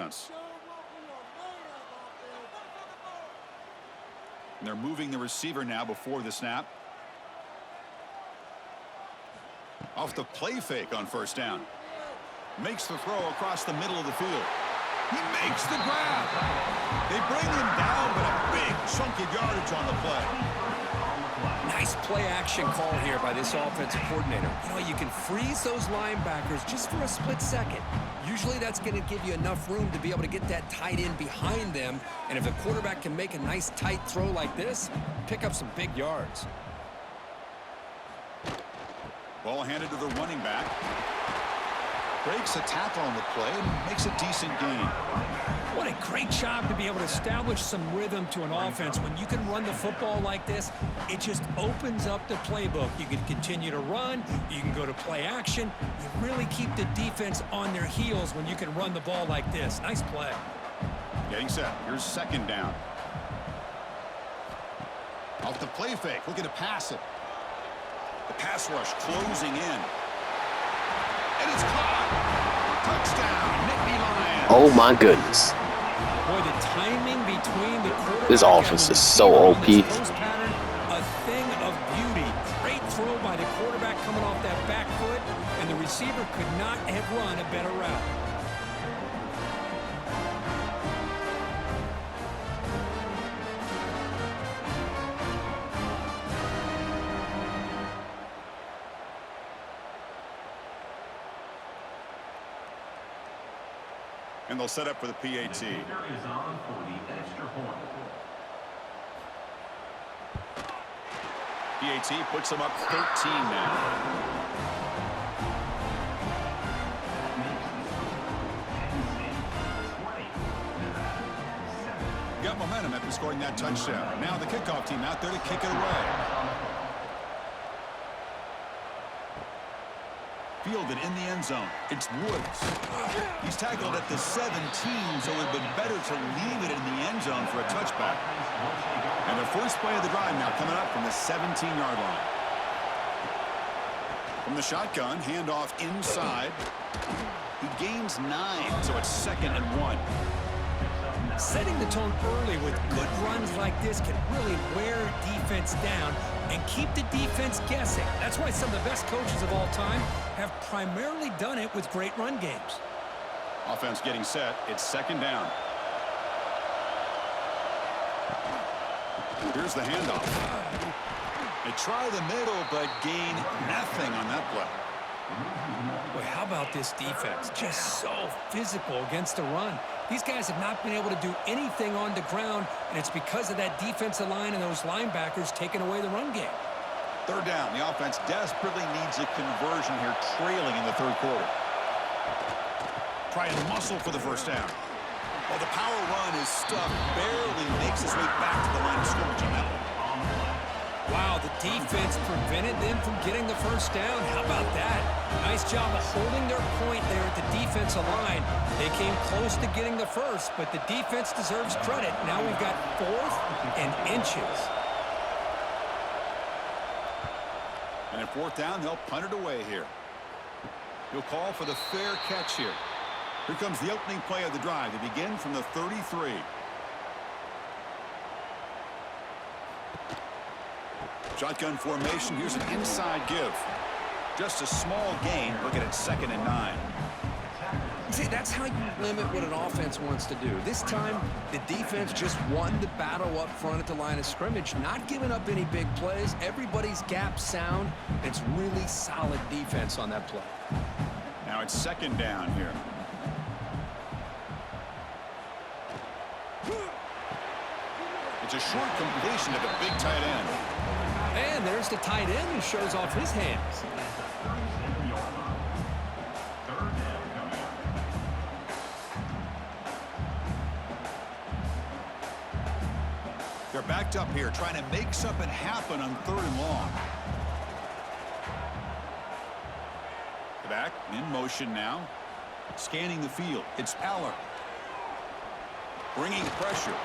bounce. And they're moving the receiver now before the snap. Off the play fake on first down. Makes the throw across the middle of the field. He makes the grab. They bring him down, but a big chunk of yardage on the play. Nice play action call here by this offensive coordinator. You know, you can freeze those linebackers just for a split second. Usually that's going to give you enough room to be able to get that tight end behind them. And if a quarterback can make a nice tight throw like this, pick up some big yards. Ball handed to the running back. Breaks a tackle on the play and makes a decent gain. What a great job to be able to establish some rhythm to an offense. When you can run the football like this, it just opens up the playbook. You can continue to run. You can go to play action. You really keep the defense on their heels when you can run the ball like this. Nice play. Getting set. Here's second down. Off the play fake. Looking to pass it. The pass rush closing in. And it's caught. Touchdown, Nittany Lions. Oh my goodness. Boy, the timing between the quarterback This offense is so OP. Pattern, a thing of beauty. Great throw by the quarterback coming off that back foot, and the receiver could not have run a better route. And they'll set up for the PAT. PAT puts them up 13 now. Got momentum after scoring that touchdown. Now the kickoff team out there to kick it away. Fielded in the end zone. It's Woods. He's tackled at the 17, so it would have been better to leave it in the end zone for a touchback. And the first play of the drive now coming up from the 17-yard line. From the shotgun, handoff inside. He gains 9, so it's 2nd and 1. Setting the tone early with good runs like this can really wear defense down and keep the defense guessing. That's why some of the best coaches of all time have primarily done it with great run games. Offense getting set. It's 2nd down. Here's the handoff. They try the middle, but gain nothing on that play. Boy, how about this defense? Just so physical against the run. These guys have not been able to do anything on the ground, and it's because of that defensive line and those linebackers taking away the run game. 3rd down. The offense desperately needs a conversion here, trailing in the 3rd quarter. Try and muscle for the first down. Well, the power run is stuffed, barely makes his way back to the line of scrimmage on that one. Wow, the defense prevented them from getting the first down. How about that? Nice job of holding their point there at the defensive line. They came close to getting the first, but the defense deserves credit. Now we've got 4th and inches. And at 4th down, they'll punt it away here. He'll call for the fair catch here. Here comes the opening play of the drive. They begin from the 33. Shotgun formation. Here's an inside give. Just a small gain. Looking at 2nd and 9. See, that's how you limit what an offense wants to do. This time, the defense just won the battle up front at the line of scrimmage, not giving up any big plays. Everybody's gap sound. It's really solid defense on that play. Now it's 2nd down here. It's a short completion to the big tight end. And there's the tight end who shows off his hands. They're backed up here, trying to make something happen on 3rd and long. Back in motion now. Scanning the field. It's Aller. Bringing pressure.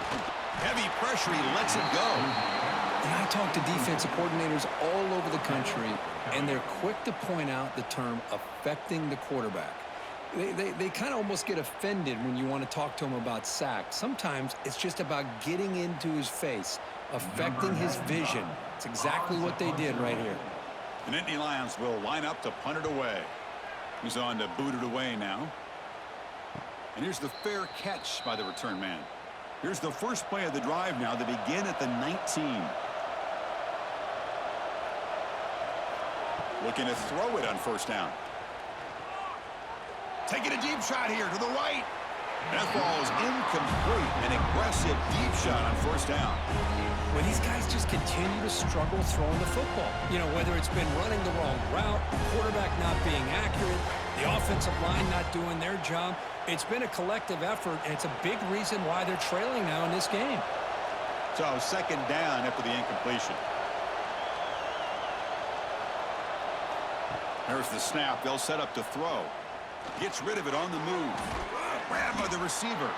Heavy pressure. He lets it go. And I talk to defensive coordinators all over the country, and they're quick to point out the term affecting the quarterback. They kind of almost get offended when you want to talk to him about sacks. Sometimes it's just about getting into his face, affecting his vision. It's exactly what they did right here. The Nittany Lions will line up to punt it away. He's on to boot it away now. And here's the fair catch by the return man. Here's the first play of the drive now. They begin at the 19. Looking to throw it on first down. Taking a deep shot here to the right. That ball is incomplete. An aggressive deep shot on first down. Well, these guys just continue to struggle throwing the football. You know, whether it's been running the wrong route, the quarterback not being accurate, the offensive line not doing their job. It's been a collective effort, and it's a big reason why they're trailing now in this game. So second down after the incompletion. There's the snap. They'll set up to throw. Gets rid of it on the move. Grabbed by the receiver.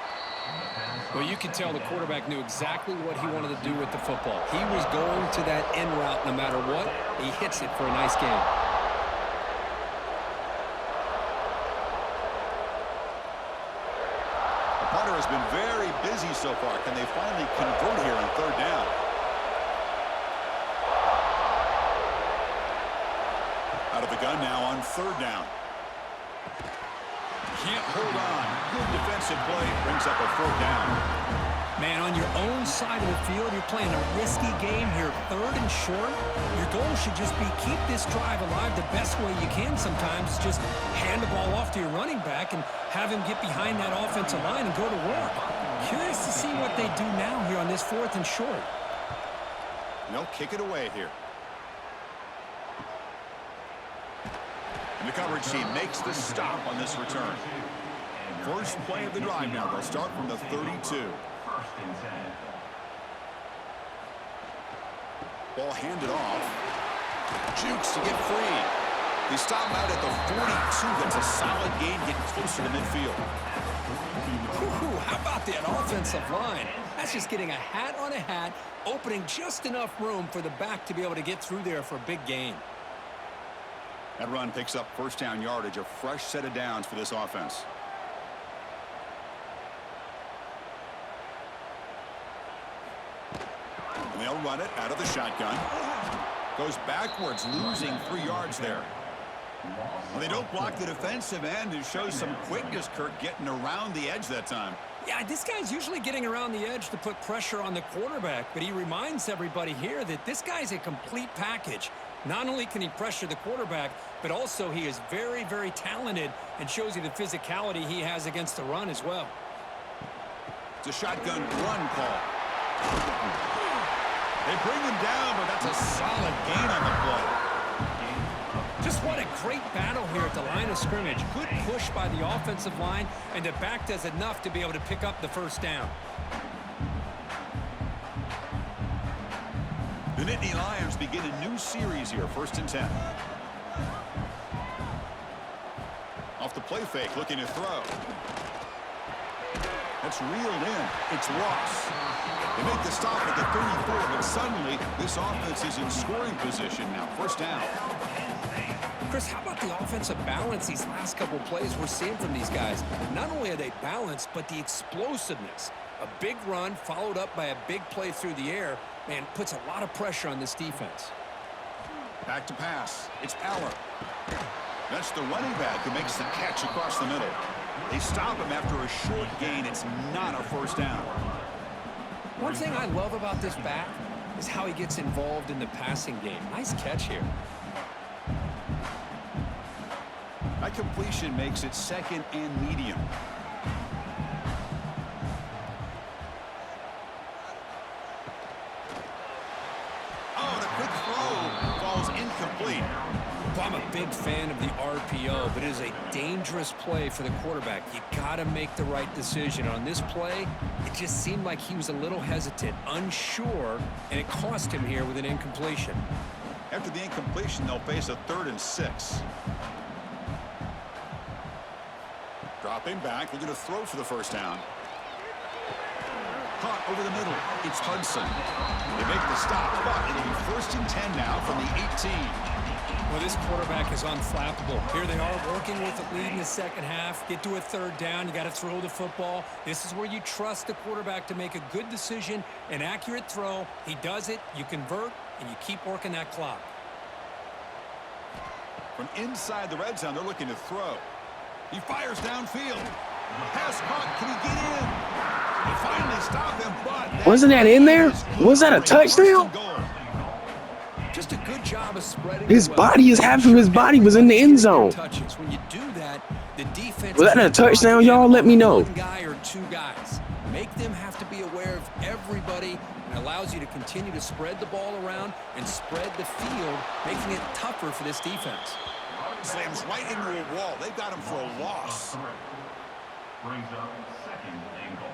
Well, you can tell the quarterback knew exactly what he wanted to do with the football. He was going to that end route no matter what. He hits it for a nice gain. The punter has been very busy so far. Can they finally convert here on third down? Out of the gun now on third down. Can't hold on. Good defensive play. Brings up a fourth down. Man, on your own side of the field, you're playing a risky game here, third and short. Your goal should just be keep this drive alive the best way you can sometimes. Just hand the ball off to your running back and have him get behind that offensive line and go to work. Curious to see what they do now here on this fourth and short. They'll kick it away here. And the coverage team makes the stop on this return. First play of the drive now. They'll start from the 32. Ball handed off. Jukes to get free. They stop out at the 42. That's a solid gain getting closer to midfield. Ooh, how about that offensive line? That's just getting a hat on a hat, opening just enough room for the back to be able to get through there for a big gain. That run picks up first down yardage, a fresh set of downs for this offense. And they'll run it out of the shotgun. Goes backwards, losing 3 yards there. Well, they don't block the defensive end. It shows some quickness, Kirk, getting around the edge that time. Yeah, this guy's usually getting around the edge to put pressure on the quarterback, but he reminds everybody here that this guy's a complete package. Not only can he pressure the quarterback, but also he is very, very talented and shows you the physicality he has against the run as well. It's a shotgun run call. They bring him down, but that's a solid gain on the play. Just what a great battle here at the line of scrimmage. Good push by the offensive line, and the back does enough to be able to pick up the first down. The Nittany Lions begin a new series here, 1st and 10. Off the play fake, looking to throw. That's reeled in. It's Ross. They make the stop at the 34, but suddenly this offense is in scoring position now. First down. Chris, how about the offensive balance these last couple plays we're seeing from these guys? Not only are they balanced, but the explosiveness. A big run followed up by a big play through the air, man, puts a lot of pressure on this defense. Back to pass. It's Allen. That's the running back who makes the catch across the middle. They stop him after a short gain. It's not a first down. One thing I love about this back is how he gets involved in the passing game. Nice catch here. That completion makes it second and medium. Oh, the quick throw falls incomplete. I'm a big fan of the RPO, but it is a dangerous play for the quarterback. You got to make the right decision. On this play, it just seemed like he was a little hesitant, unsure, and it cost him here with an incompletion. After the incompletion, they'll face a 3rd and 6. Dropping back, looking to throw for the first down. Caught over the middle. It's Hudson. They make the stop, but it'll be 1st and 10 now from the 18. Well, this quarterback is unflappable. Here they are working with the lead in the second half. Get to a third down. You got to throw the football. This is where you trust the quarterback to make a good decision, an accurate throw. He does it, you convert, and you keep working that clock. From inside the red zone, they're looking to throw. He fires downfield. Pass caught. Can he get in? They finally stop him, but Wasn't that in there? Was that a touchdown? Just a good job of spreading His body is half of his body was in the end zone. When you do that, the defense Was that a touchdown, y'all? Let me know. One guy or two guys. Make them have to be aware of everybody, and allows you to continue to spread the ball around and spread the field, making it tougher for this defense. Slams right into a wall. They got him for a loss. Brings up second and goal.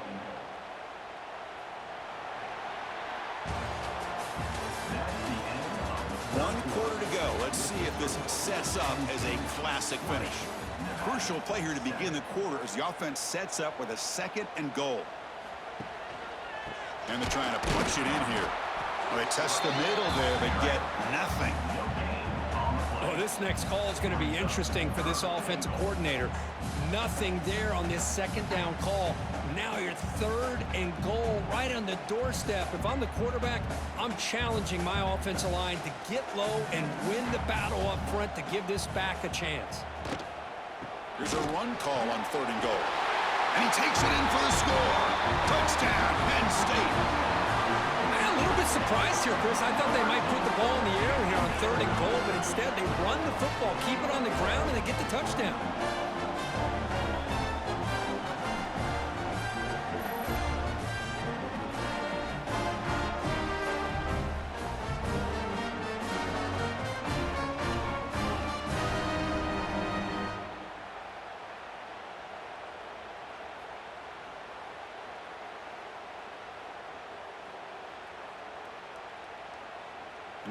One quarter to go. Let's see if this sets up as a classic finish. Crucial play here to begin the quarter as the offense sets up with a second and goal. And they're trying to punch it in here. Well, they test the middle there, but get nothing. Oh, this next call is going to be interesting for this offensive coordinator. Nothing there on this second down call. Now your third and goal right on the doorstep. If I'm the quarterback, I'm challenging my offensive line to get low and win the battle up front to give this back a chance. Here's a run call on third and goal. And he takes it in for the score. Touchdown, Penn State. Man, a little bit surprised here, Chris. I thought they might put the ball in the air here on third and goal, but instead they run the football, keep it on the ground, and they get the touchdown.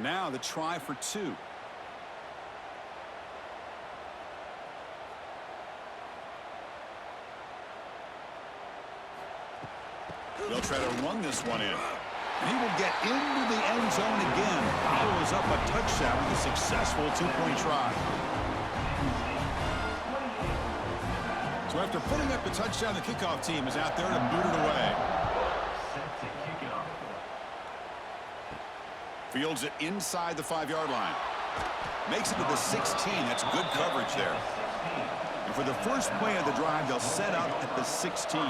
Now the try for two. They'll try to run this one in. And he will get into the end zone again. Follows up a touchdown with a successful two-point try. So after putting up the touchdown, the kickoff team is out there to boot it away. Fields it inside the 5-yard line. Makes it to the 16. That's good coverage there. And for the first play of the drive, they'll set up at the 16.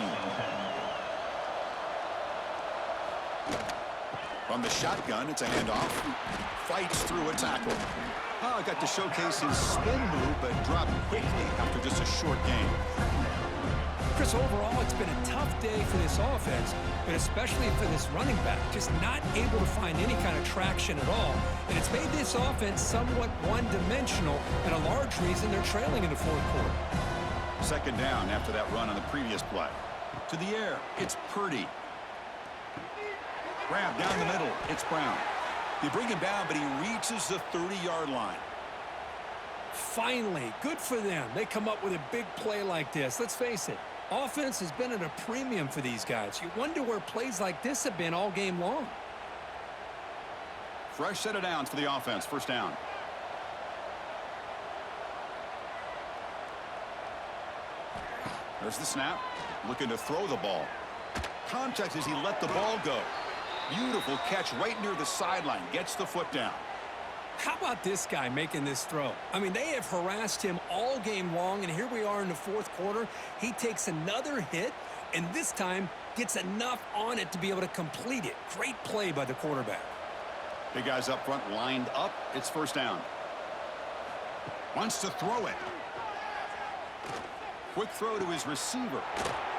From the shotgun, it's a handoff. Fights through a tackle. Oh, got to showcase his spin move, but dropped quickly after just a short game. Chris, overall, it's been a tough day for this offense, but especially for this running back, just not able to find any kind of traction at all. And it's made this offense somewhat one-dimensional, and a large reason they're trailing in the fourth quarter. Second down after that run on the previous play. To the air, it's Purdy. Grab down the middle, it's Brown. They bring him down, but he reaches the 30-yard line. Finally, good for them. They come up with a big play like this. Let's face it, offense has been at a premium for these guys. You wonder where plays like this have been all game long. Fresh set of downs for the offense. First down. There's the snap. Looking to throw the ball. Contact as he let the ball go. Beautiful catch right near the sideline. Gets the foot down. How about this guy making this throw? I mean, they have harassed him all game long, and here we are in the fourth quarter. He takes another hit, and this time gets enough on it to be able to complete it. Great play by the quarterback. Big guys up front lined up. It's first down. Wants to throw it. Quick throw to his receiver.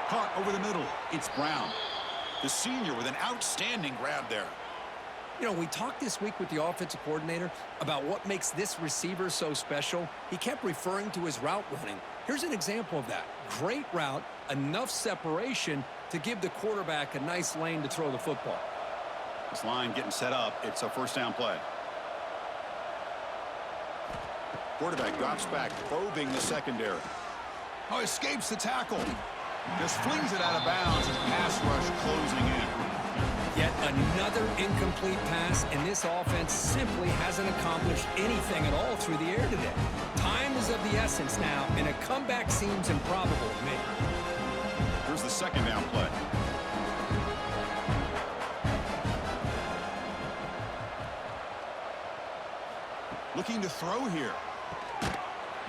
Caught over the middle. It's Brown. The senior with an outstanding grab there. You know, we talked this week with the offensive coordinator about what makes this receiver so special. He kept referring to his route running. Here's an example of that. Great route, enough separation to give the quarterback a nice lane to throw the football. This line getting set up. It's a first down play. Quarterback drops back, probing the secondary. Oh, escapes the tackle. Just flings it out of bounds and pass rush closing in. Yet another incomplete pass, and this offense simply hasn't accomplished anything at all through the air today. Time is of the essence now, and a comeback seems improbable to me. Here's the second down play. Looking to throw here.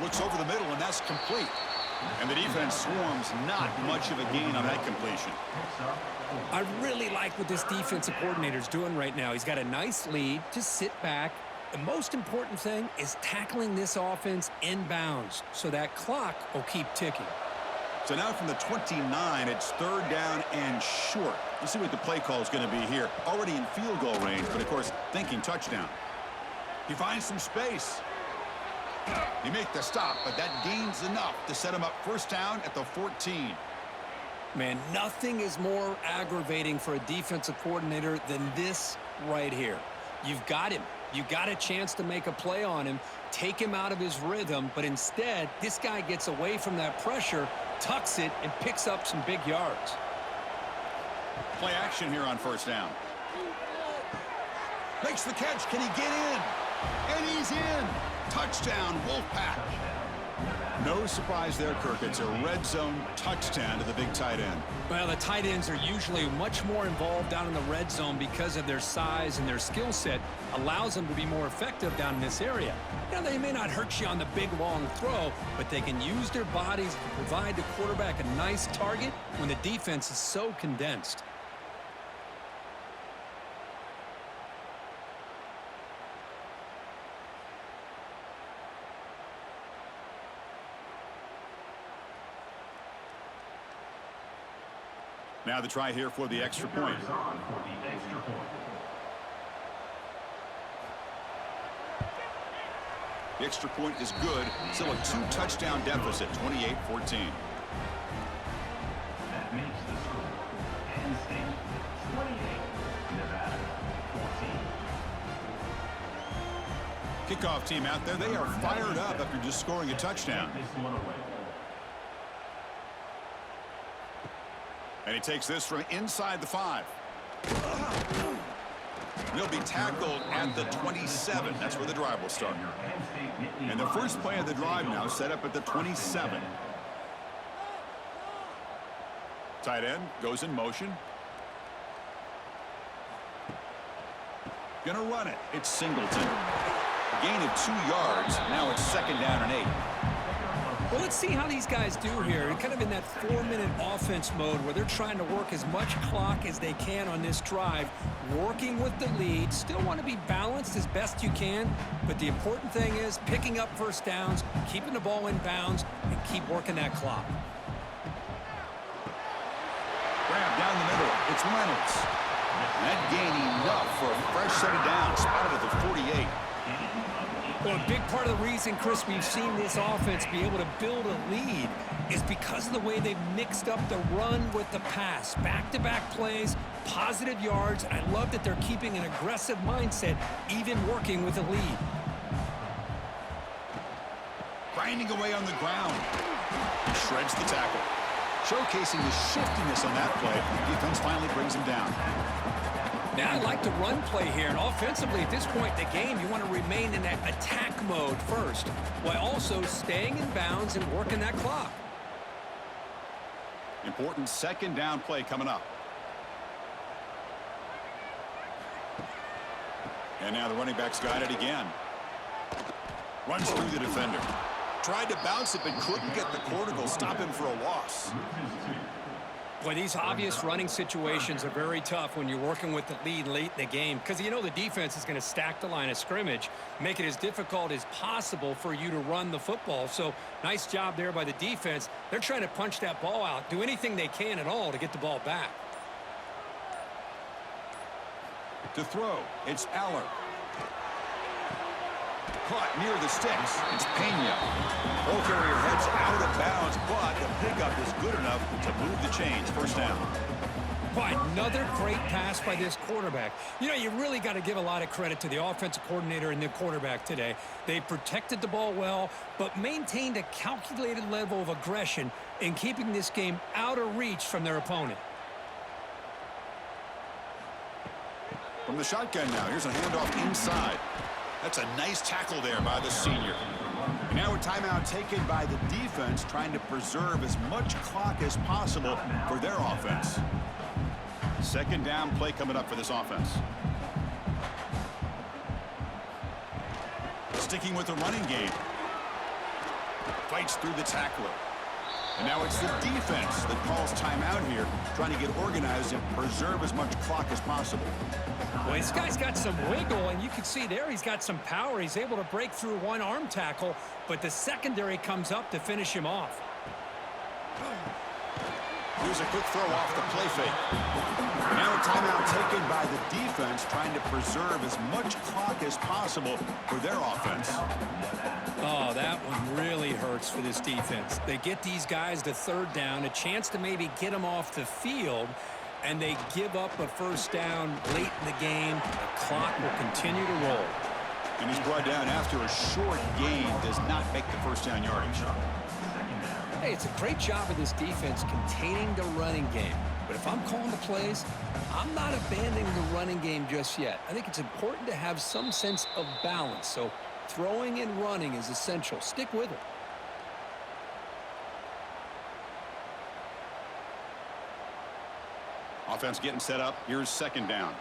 Looks over the middle, and that's complete. And the defense swarms, not much of a gain on that completion. I really like what this defensive coordinator's doing right now. He's got a nice lead to sit back. The most important thing is tackling this offense inbounds so that clock will keep ticking. So now from the 29, it's third down and short. Let's see what the play call is going to be here. Already in field goal range, but of course, thinking touchdown. He finds some space. He makes the stop, but that gains enough to set him up first down at the 14. Man, nothing is more aggravating for a defensive coordinator than this right here. You've got him. You got a chance to make a play on him, take him out of his rhythm, but instead, this guy gets away from that pressure, tucks it, and picks up some big yards. Play action here on first down. Makes the catch. Can he get in? And he's in. Touchdown, Wolfpack. No surprise there, Kirk. It's a red zone touchdown to the big tight end. Well, the tight ends are usually much more involved down in the red zone because of their size, and their skill set allows them to be more effective down in this area. You know, they may not hurt you on the big, long throw, but they can use their bodies to provide the quarterback a nice target when the defense is so condensed. Now the try here for the extra point. The extra point is good. Still a 2-touchdown deficit, 28-14. That makes the score Penn State 28, Nevada 14. Kickoff team out there, they are fired up after just scoring a touchdown. This one away. And he takes this from inside the 5. He'll be tackled at the 27. That's where the drive will start. And the first play of the drive now set up at the 27. Tight end goes in motion. Gonna run it. It's Singleton. A gain of 2 yards. Now it's second down and 8. Well, let's see how these guys do here. Kind of in that 4-minute offense mode where they're trying to work as much clock as they can on this drive, working with the lead. Still want to be balanced as best you can, but the important thing is picking up first downs, keeping the ball in bounds, and keep working that clock. Grab down the middle. It's Reynolds. That gain enough for a fresh set of downs. Spotted at the 48. Well, a big part of the reason, Chris, we've seen this offense be able to build a lead is because of the way they've mixed up the run with the pass. Back-to-back plays, positive yards. I love that they're keeping an aggressive mindset, even working with a lead. Grinding away on the ground. He shreds the tackle. Showcasing the shiftiness on that play. Defense finally brings him down. Now, I like the run play here, and offensively at this point in the game, you want to remain in that attack mode first, while also staying in bounds and working that clock. Important second down play coming up. And now the running back's got it again. Runs through the defender. Tried to bounce it, but couldn't get the cortical. Stop him for a loss. Boy, these obvious running situations are very tough when you're working with the lead late in the game because you know the defense is going to stack the line of scrimmage, make it as difficult as possible for you to run the football. So nice job there by the defense. They're trying to punch that ball out, do anything they can at all to get the ball back. To throw, it's Aller. Caught near the sticks. It's Pena. Ball carrier heads out of bounds, but the pickup is good enough to move the chains. First down. Boy, another great pass by this quarterback. You know, you really got to give a lot of credit to the offensive coordinator and the quarterback today. They protected the ball well, but maintained a calculated level of aggression in keeping this game out of reach from their opponent. From the shotgun now, here's a handoff inside. That's a nice tackle there by the senior. And now a timeout taken by the defense, trying to preserve as much clock as possible for their offense. Second down play coming up for this offense. Sticking with the running game. Fights through the tackler. And now it's the defense that calls timeout here, trying to get organized and preserve as much clock as possible. Well, this guy's got some wiggle, and you can see there he's got some power. He's able to break through one arm tackle, but the secondary comes up to finish him off. Here's a quick throw off the play fake. Now a timeout taken by the defense, trying to preserve as much clock as possible for their offense. Oh, that one really hurts for this defense. They get these guys to third down, a chance to maybe get them off the field, and they give up a first down late in the game. The clock will continue to roll. And he's brought down after a short gain, does not make the first down yardage. Hey, it's a great job of this defense containing the running game. But if I'm calling the plays, I'm not abandoning the running game just yet. I think it's important to have some sense of balance. So throwing and running is essential. Stick with it. Offense getting set up. Here's second down.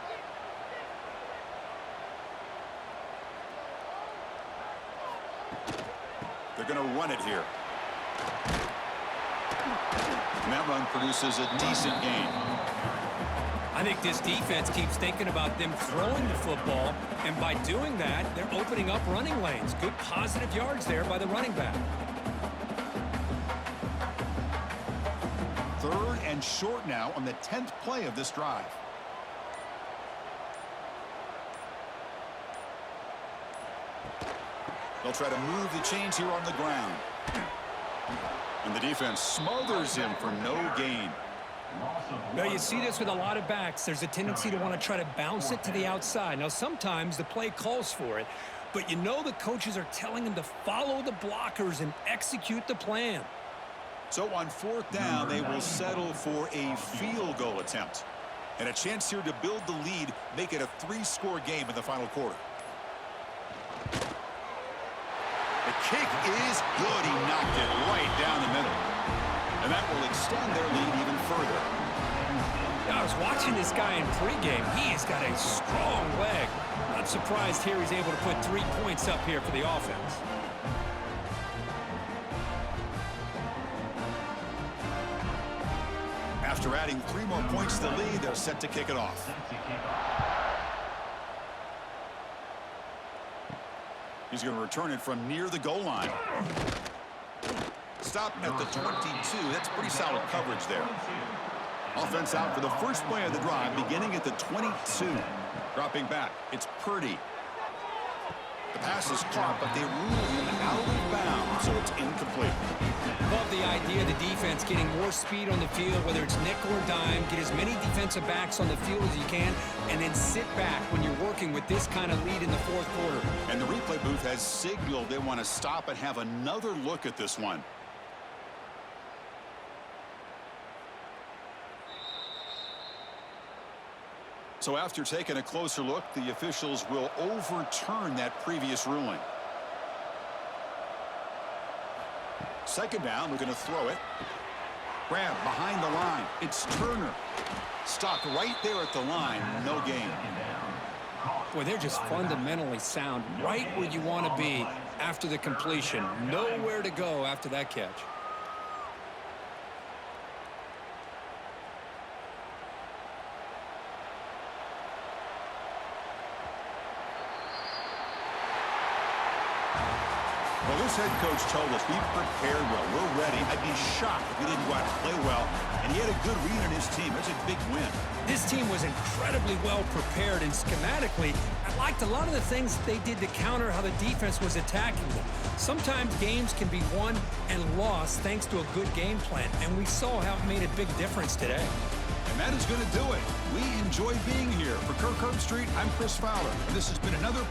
They're going to run it here. And that run produces a decent gain. I think this defense keeps thinking about them throwing the football, and by doing that, they're opening up running lanes. Good positive yards there by the running back. Third and short now on the 10th play of this drive. They'll try to move the chains here on the ground. And the defense smothers him for no gain. Now, you see this with a lot of backs. There's a tendency to want to try to bounce it to the outside. Now, sometimes the play calls for it, but you know the coaches are telling them to follow the blockers and execute the plan. So on fourth down, they will settle for a field goal attempt. And a chance here to build the lead, make it a 3-score game in the final quarter. The kick is good. He knocked it right down the middle. And that will extend their lead even further. Now, I was watching this guy in pregame. He has got a strong leg. Not surprised here he's able to put 3 points up here for the offense. After adding 3 more points to the lead, they're set to kick it off. He's going to return it from near the goal line. Stopped at the 22. That's pretty solid coverage there. Offense out for the first play of the drive, beginning at the 22. Dropping back, it's Purdy. The pass is caught, but they rule him out of bounds, so it's incomplete. Love the idea of the defense getting more speed on the field, whether it's nickel or dime. Get as many defensive backs on the field as you can, and then sit back when you're working with this kind of lead in the fourth quarter. And the replay booth has signaled they want to stop and have another look at this one. So after taking a closer look, the officials will overturn that previous ruling. Second down, we're going to throw it. Grab behind the line. It's Turner. Stopped right there at the line. No gain. Boy, they're just fundamentally sound right where you want to be after the completion. Nowhere to go after that catch. Well, this head coach told us we prepared well. We're ready. I'd be shocked if we didn't go out and play well. And he had a good read on his team. That's a big win. This team was incredibly well prepared, and schematically, I liked a lot of the things they did to counter how the defense was attacking them. Sometimes games can be won and lost thanks to a good game plan, and we saw how it made a big difference today. And that is going to do it. We enjoy being here. For Kirk Herbstreit, I'm Chris Fowler, and this has been another